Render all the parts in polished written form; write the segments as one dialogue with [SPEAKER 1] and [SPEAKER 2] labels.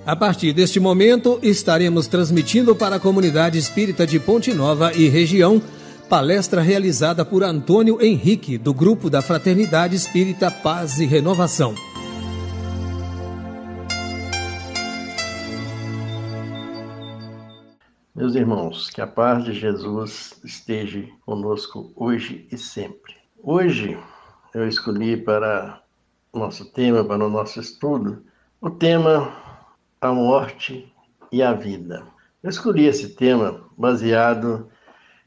[SPEAKER 1] A partir deste momento, estaremos transmitindo para a comunidade espírita de Ponte Nova e região, palestra realizada por Antônio Henrique, do grupo da Fraternidade Espírita Paz e Renovação.
[SPEAKER 2] Meus irmãos, que a paz de Jesus esteja conosco hoje e sempre. Hoje eu escolhi para o nosso tema, para o nosso estudo, o tema a morte e a vida. Eu escolhi esse tema baseado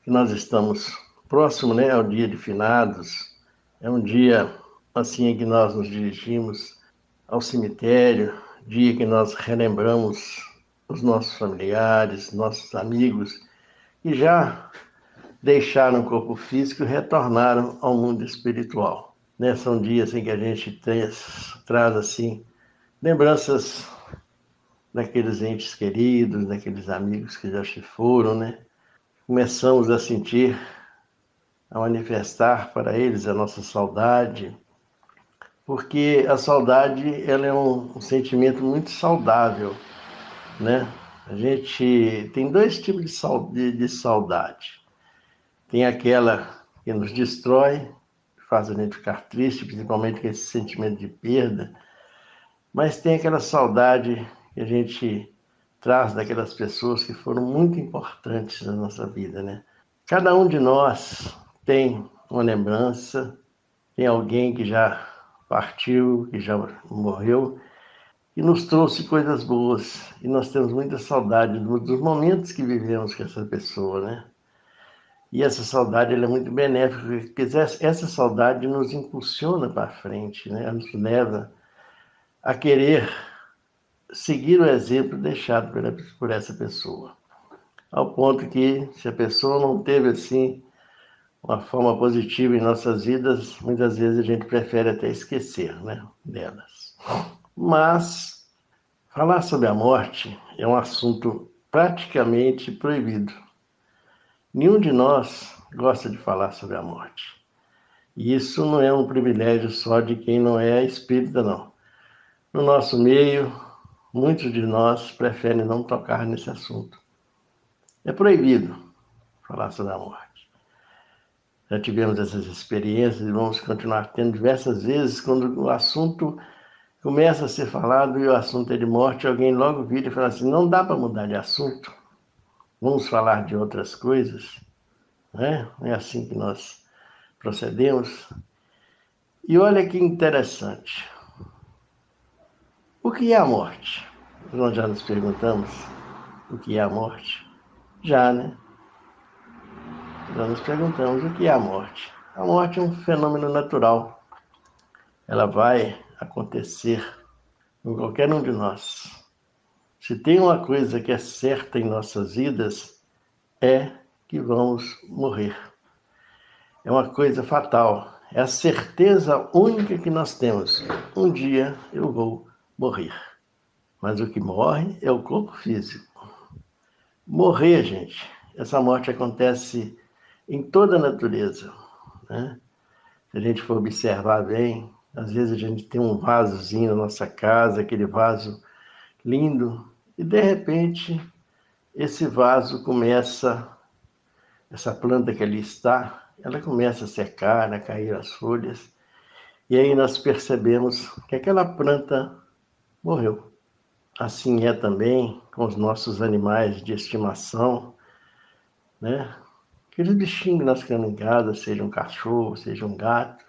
[SPEAKER 2] que nós estamos próximo, ao dia de finados. É um dia assim em que nós nos dirigimos ao cemitério, dia que nós relembramos os nossos familiares, nossos amigos que já deixaram o corpo físico e retornaram ao mundo espiritual. São dias em que a gente traz assim lembranças daqueles entes queridos, daqueles amigos que já se foram, Começamos a sentir, a manifestar para eles a nossa saudade, porque a saudade ela é um sentimento muito saudável, A gente tem dois tipos de saudade. Tem aquela que nos destrói, que faz a gente ficar triste, principalmente com esse sentimento de perda, mas tem aquela saudade que a gente traz daquelas pessoas que foram muito importantes na nossa vida, Cada um de nós tem uma lembrança, tem alguém que já partiu, que já morreu, e nos trouxe coisas boas, e nós temos muita saudade dos momentos que vivemos com essa pessoa, E essa saudade ela é muito benéfica, porque essa saudade nos impulsiona para frente, Ela nos leva a querer seguir o exemplo deixado por essa pessoa. Ao ponto que, se a pessoa não teve, assim, uma forma positiva em nossas vidas, muitas vezes a gente prefere até esquecer, delas. Mas falar sobre a morte é um assunto praticamente proibido. Nenhum de nós gosta de falar sobre a morte. E isso não é um privilégio só de quem não é espírita, não. No nosso meio, muitos de nós preferem não tocar nesse assunto. É proibido falar sobre a morte. Já tivemos essas experiências e vamos continuar tendo diversas vezes quando o assunto começa a ser falado e o assunto é de morte, alguém logo vira e fala assim, não dá para mudar de assunto, vamos falar de outras coisas, Não é assim que nós procedemos. E olha que interessante. O que é a morte? Nós já nos perguntamos o que é a morte? Já, Já nos perguntamos o que é a morte. A morte é um fenômeno natural. Ela vai acontecer com qualquer um de nós. Se tem uma coisa que é certa em nossas vidas, é que vamos morrer. É uma coisa fatal. É a certeza única que nós temos. Um dia eu vou morrer. Mas o que morre é o corpo físico. Morrer, gente, essa morte acontece em toda a natureza, Se a gente for observar bem, às vezes a gente tem um vasozinho na nossa casa, aquele vaso lindo, e de repente esse vaso essa planta que ali está, ela começa a secar, a cair as folhas, e aí nós percebemos que aquela planta morreu. Assim é também com os nossos animais de estimação, Aqueles bichinhos que nós criamos em casa, seja um cachorro, seja um gato,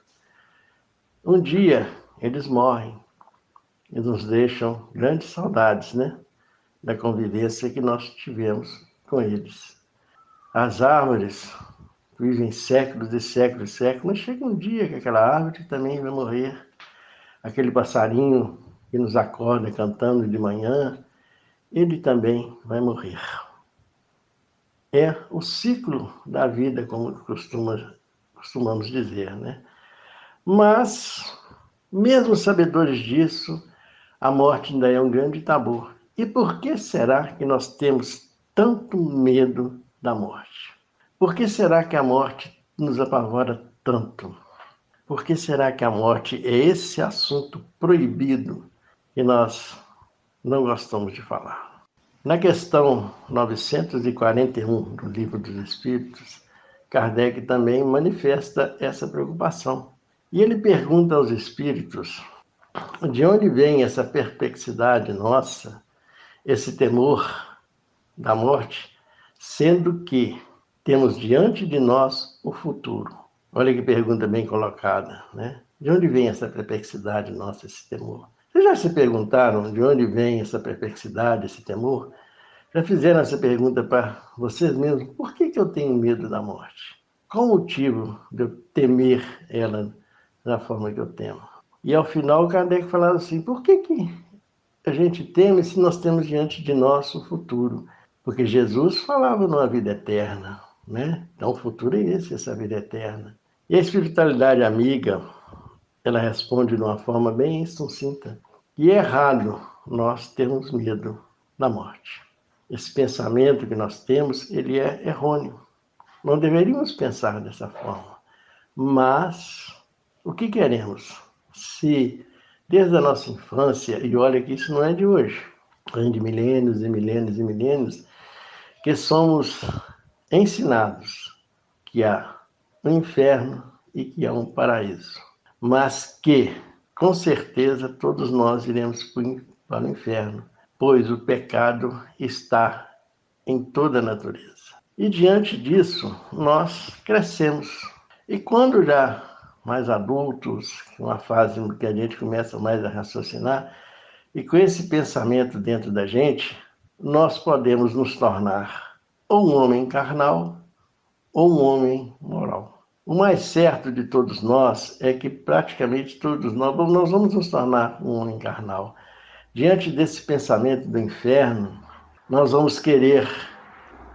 [SPEAKER 2] um dia eles morrem e nos deixam grandes saudades, da convivência que nós tivemos com eles. As árvores vivem séculos e séculos e séculos, mas chega um dia que aquela árvore também vai morrer. Aquele passarinho que nos acorda cantando de manhã, ele também vai morrer. É o ciclo da vida, como costumamos dizer, Mas, mesmo sabedores disso, a morte ainda é um grande tabu. E por que será que nós temos tanto medo da morte? Por que será que a morte nos apavora tanto? Por que será que a morte é esse assunto proibido que nós não gostamos de falar. Na questão 941 do Livro dos Espíritos, Kardec também manifesta essa preocupação. E ele pergunta aos espíritos de onde vem essa perplexidade nossa, esse temor da morte, sendo que temos diante de nós o futuro. Olha que pergunta bem colocada, né? De onde vem essa perplexidade nossa, esse temor? Vocês já se perguntaram de onde vem essa perplexidade, esse temor? Já fizeram essa pergunta para vocês mesmos? Por que eu tenho medo da morte? Qual o motivo de eu temer ela da forma que eu temo? E ao final, Kardec falava assim, por que a gente teme se nós temos diante de nós o futuro? Porque Jesus falava numa vida eterna, né? Então o futuro é esse, essa vida eterna. E a espiritualidade amiga, ela responde de uma forma bem sucinta. E é errado nós termos medo da morte. Esse pensamento que nós temos, ele é errôneo. Não deveríamos pensar dessa forma. Mas o que queremos? Se desde a nossa infância, e olha que isso não é de hoje, vem de milênios e milênios e milênios, que somos ensinados que há um inferno e que há um paraíso, mas que, com certeza, todos nós iremos para o inferno, pois o pecado está em toda a natureza. E diante disso, nós crescemos. E quando já mais adultos, uma fase em que a gente começa mais a raciocinar, e com esse pensamento dentro da gente, nós podemos nos tornar ou um homem carnal ou um homem moral. O mais certo de todos nós é que praticamente todos nós vamos nos tornar um homem carnal. Diante desse pensamento do inferno, nós vamos querer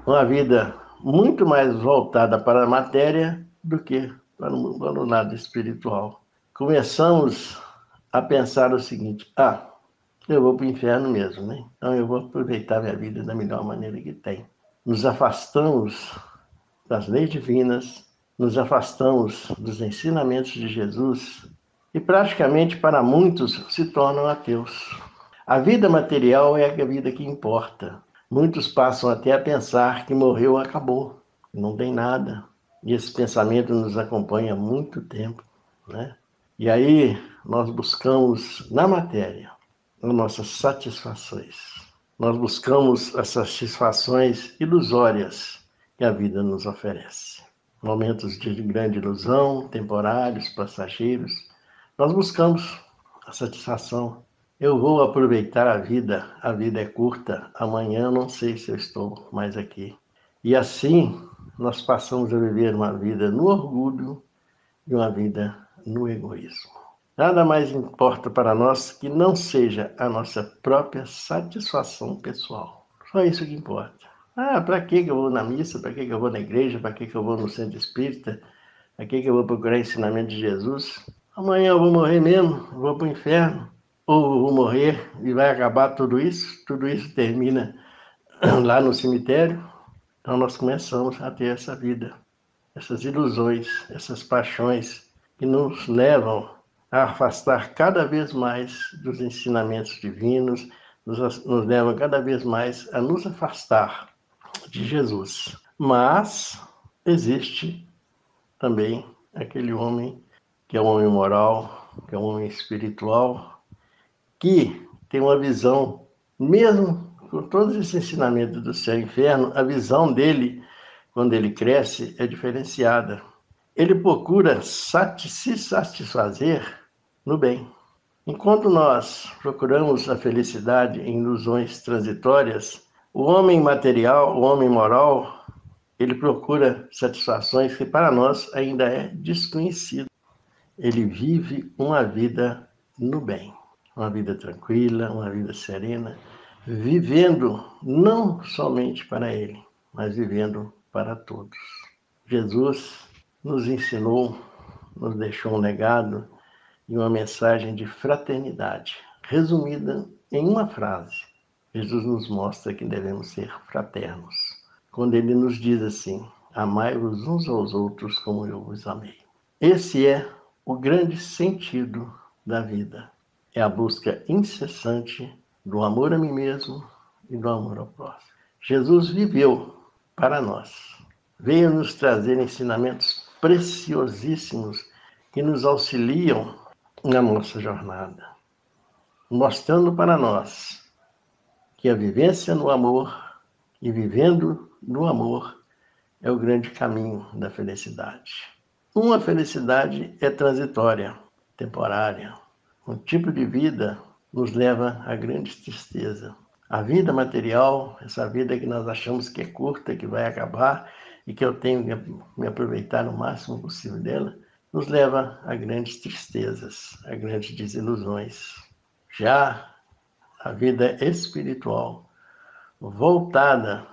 [SPEAKER 2] uma vida muito mais voltada para a matéria do que para o lado espiritual. Começamos a pensar o seguinte, eu vou para o inferno mesmo, né? Então eu vou aproveitar minha vida da melhor maneira que tem. Nos afastamos das leis divinas, nos afastamos dos ensinamentos de Jesus e praticamente para muitos se tornam ateus. A vida material é a vida que importa. Muitos passam até a pensar que morreu, acabou, não tem nada. E esse pensamento nos acompanha há muito tempo, né? E aí nós buscamos na matéria as nossas satisfações. Nós buscamos as satisfações ilusórias que a vida nos oferece. Momentos de grande ilusão, temporários, passageiros. Nós buscamos a satisfação. Eu vou aproveitar a vida é curta, amanhã eu não sei se eu estou mais aqui. E assim nós passamos a viver uma vida no orgulho e uma vida no egoísmo. Nada mais importa para nós que não seja a nossa própria satisfação pessoal. Só isso que importa. Para que eu vou na missa? Para que eu vou na igreja? Para que eu vou no centro espírita? Para que eu vou procurar ensinamento de Jesus? Amanhã eu vou morrer mesmo, vou para o inferno. Ou vou morrer e vai acabar tudo isso termina lá no cemitério. Então nós começamos a ter essa vida, essas ilusões, essas paixões que nos levam a afastar cada vez mais dos ensinamentos divinos, nos levam cada vez mais a nos afastar de Jesus. Mas existe também aquele homem que é um homem moral, que é um homem espiritual, que tem uma visão, mesmo com todos esses ensinamentos do céu e inferno, a visão dele, quando ele cresce, é diferenciada. Ele procura se satisfazer no bem. Enquanto nós procuramos a felicidade em ilusões transitórias, o homem material, o homem moral, ele procura satisfações que para nós ainda é desconhecido. Ele vive uma vida no bem, uma vida tranquila, uma vida serena, vivendo não somente para ele, mas vivendo para todos. Jesus nos ensinou, nos deixou um legado e uma mensagem de fraternidade, resumida em uma frase. Jesus nos mostra que devemos ser fraternos, quando ele nos diz assim, amai-vos uns aos outros como eu vos amei. Esse é o grande sentido da vida, é a busca incessante do amor a mim mesmo e do amor ao próximo. Jesus viveu para nós. Veio nos trazer ensinamentos preciosíssimos que nos auxiliam na nossa jornada, mostrando para nós que a vivência no amor e vivendo no amor é o grande caminho da felicidade. Uma felicidade é transitória, temporária. Um tipo de vida nos leva a grande tristeza. A vida material, essa vida que nós achamos que é curta, que vai acabar e que eu tenho que me aproveitar no máximo possível dela, nos leva a grandes tristezas, a grandes desilusões. Já a vida espiritual, voltada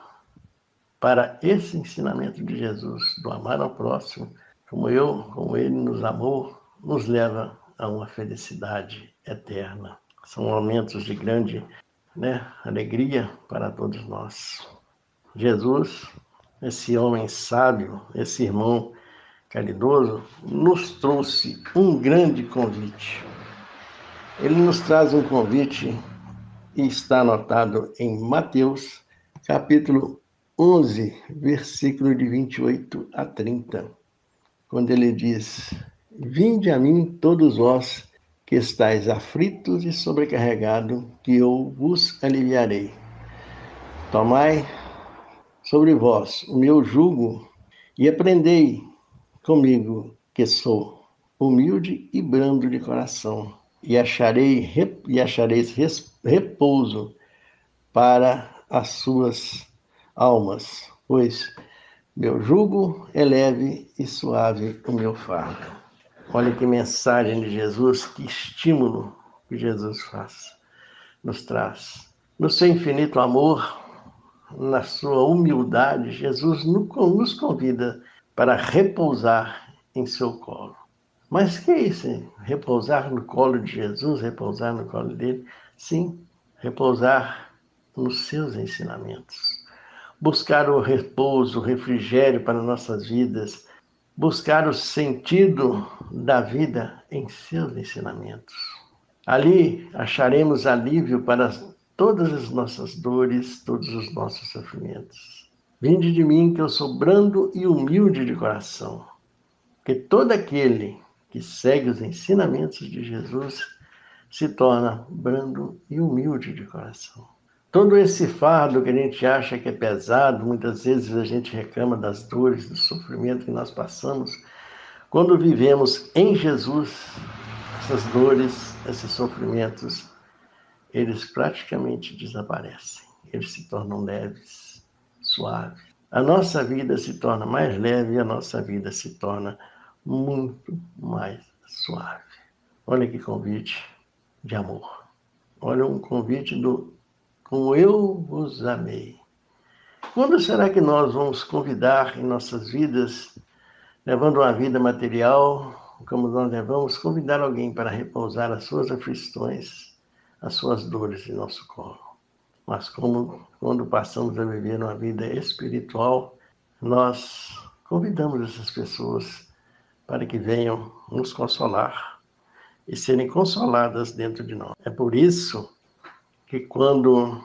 [SPEAKER 2] para esse ensinamento de Jesus, do amar ao próximo, como ele nos amou, nos leva a uma felicidade eterna. São momentos de grande alegria para todos nós. Jesus, esse homem sábio, esse irmão caridoso, nos trouxe um grande convite. Ele nos traz um convite e está anotado em Mateus, capítulo 11, versículo de 28 a 30, quando ele diz: Vinde a mim todos vós que estáis aflitos e sobrecarregados, que eu vos aliviarei. Tomai sobre vós o meu jugo e aprendei comigo, que sou humilde e brando de coração, e achareis repouso para as suas almas, pois meu jugo é leve e suave o meu fardo. Olha que mensagem de Jesus, que estímulo que Jesus nos traz. No seu infinito amor, na sua humildade, Jesus nos convida para repousar em seu colo. Mas que é isso? Repousar no colo de Jesus, repousar no colo dele? Sim, repousar nos seus ensinamentos. Buscar o repouso, o refrigério para nossas vidas. Buscar o sentido da vida em seus ensinamentos. Ali acharemos alívio para todas as nossas dores, todos os nossos sofrimentos. Vinde de mim, que eu sou brando e humilde de coração. Que todo aquele que segue os ensinamentos de Jesus se torna brando e humilde de coração. Todo esse fardo que a gente acha que é pesado, muitas vezes a gente reclama das dores, do sofrimento que nós passamos. Quando vivemos em Jesus, essas dores, esses sofrimentos, eles praticamente desaparecem. Eles se tornam leves, suaves. A nossa vida se torna mais leve e a nossa vida se torna muito mais suave. Olha que convite de amor. Olha um convite do como eu vos amei. Quando será que nós vamos convidar em nossas vidas, levando uma vida material, como nós levamos, convidar alguém para repousar as suas aflições, as suas dores em nosso colo? Mas quando passamos a viver uma vida espiritual, nós convidamos essas pessoas para que venham nos consolar e serem consoladas dentro de nós. É por isso que quando,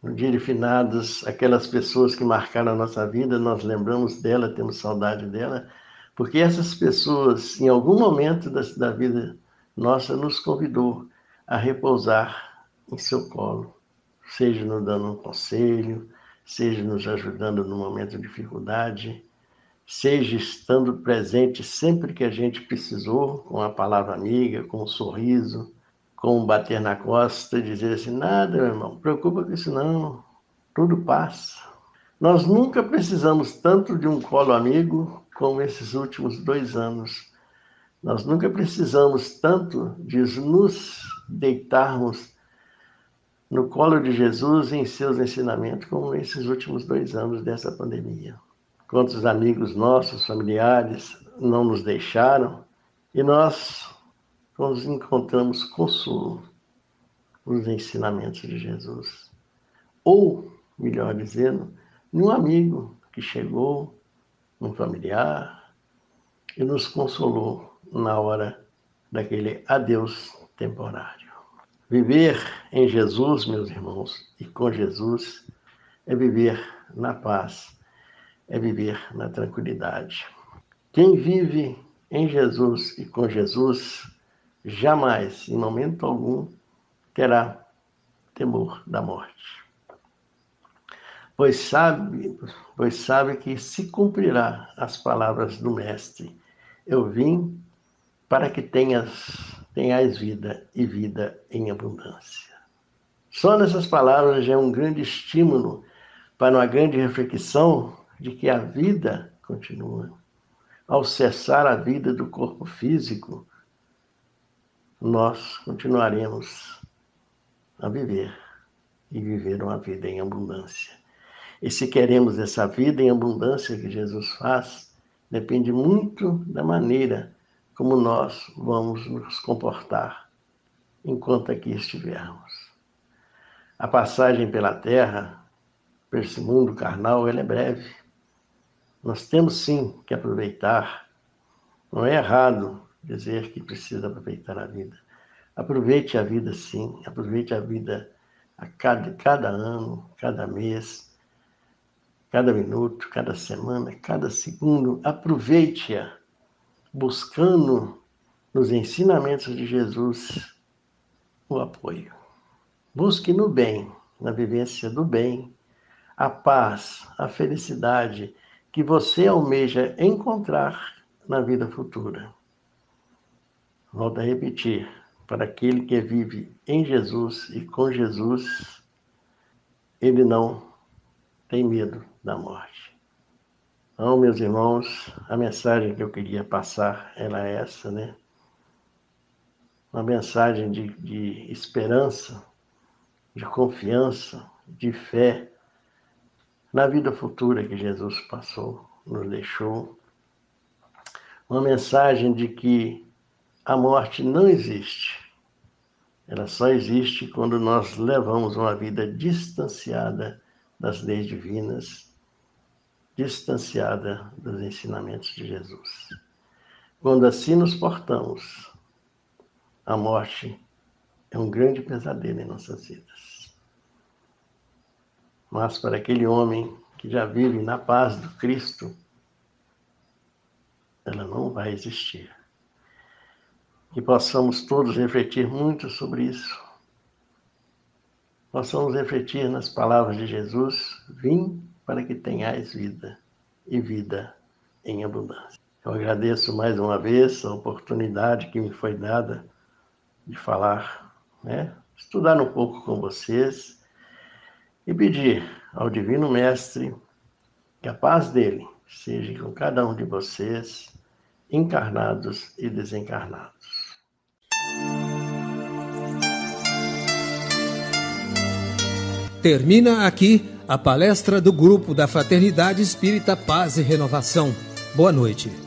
[SPEAKER 2] no dia de finados, aquelas pessoas que marcaram a nossa vida, nós lembramos dela, temos saudade dela, porque essas pessoas, em algum momento da vida nossa, nos convidou a repousar em seu colo, seja nos dando um conselho, seja nos ajudando no momento de dificuldade, seja estando presente sempre que a gente precisou, com a palavra amiga, com um sorriso, com um bater na costa e dizer assim: nada, meu irmão, preocupa com isso não, tudo passa. Nós nunca precisamos tanto de um colo amigo como esses últimos 2 anos. Nós nunca precisamos tanto de nos deitarmos no colo de Jesus e em seus ensinamentos como esses últimos 2 anos dessa pandemia. Quantos amigos nossos, familiares, não nos deixaram e nós nos encontramos consolo nos ensinamentos de Jesus. Ou, melhor dizendo, num amigo que chegou, um familiar, e nos consolou na hora daquele adeus temporário. Viver em Jesus, meus irmãos, e com Jesus, é viver na paz, é viver na tranquilidade. Quem vive em Jesus e com Jesus, jamais, em momento algum, terá temor da morte. Pois sabe que se cumprirá as palavras do Mestre: eu vim para que tenhais vida e vida em abundância. Só nessas palavras já é um grande estímulo para uma grande reflexão de que a vida continua. Ao cessar a vida do corpo físico, nós continuaremos a viver e viver uma vida em abundância. E se queremos essa vida em abundância que Jesus faz, depende muito da maneira como nós vamos nos comportar enquanto aqui estivermos. A passagem pela terra, por esse mundo carnal, ela é breve. Nós temos sim que aproveitar. Não é errado dizer que precisa aproveitar a vida. Aproveite a vida sim, aproveite a vida a cada ano, cada mês, cada minuto, cada semana, cada segundo. Aproveite-a buscando nos ensinamentos de Jesus o apoio. Busque no bem, na vivência do bem, a paz, a felicidade que você almeja encontrar na vida futura. Volto a repetir, para aquele que vive em Jesus e com Jesus, ele não tem medo da morte. Então, meus irmãos, a mensagem que eu queria passar era essa, né? Uma mensagem de esperança, de confiança, de fé na vida futura que Jesus passou, nos deixou. Uma mensagem de que a morte não existe. Ela só existe quando nós levamos uma vida distanciada das leis divinas, distanciada dos ensinamentos de Jesus. Quando assim nos portamos, a morte é um grande pesadelo em nossas vidas. Mas para aquele homem que já vive na paz do Cristo, ela não vai existir. Que possamos todos refletir muito sobre isso. Possamos refletir nas palavras de Jesus: vim para que tenhais vida e vida em abundância. Eu agradeço mais uma vez a oportunidade que me foi dada de falar, estudar um pouco com vocês e pedir ao Divino Mestre que a paz dele seja com cada um de vocês, encarnados e desencarnados.
[SPEAKER 1] Termina aqui a palestra do Grupo da Fraternidade Espírita Paz e Renovação. Boa noite.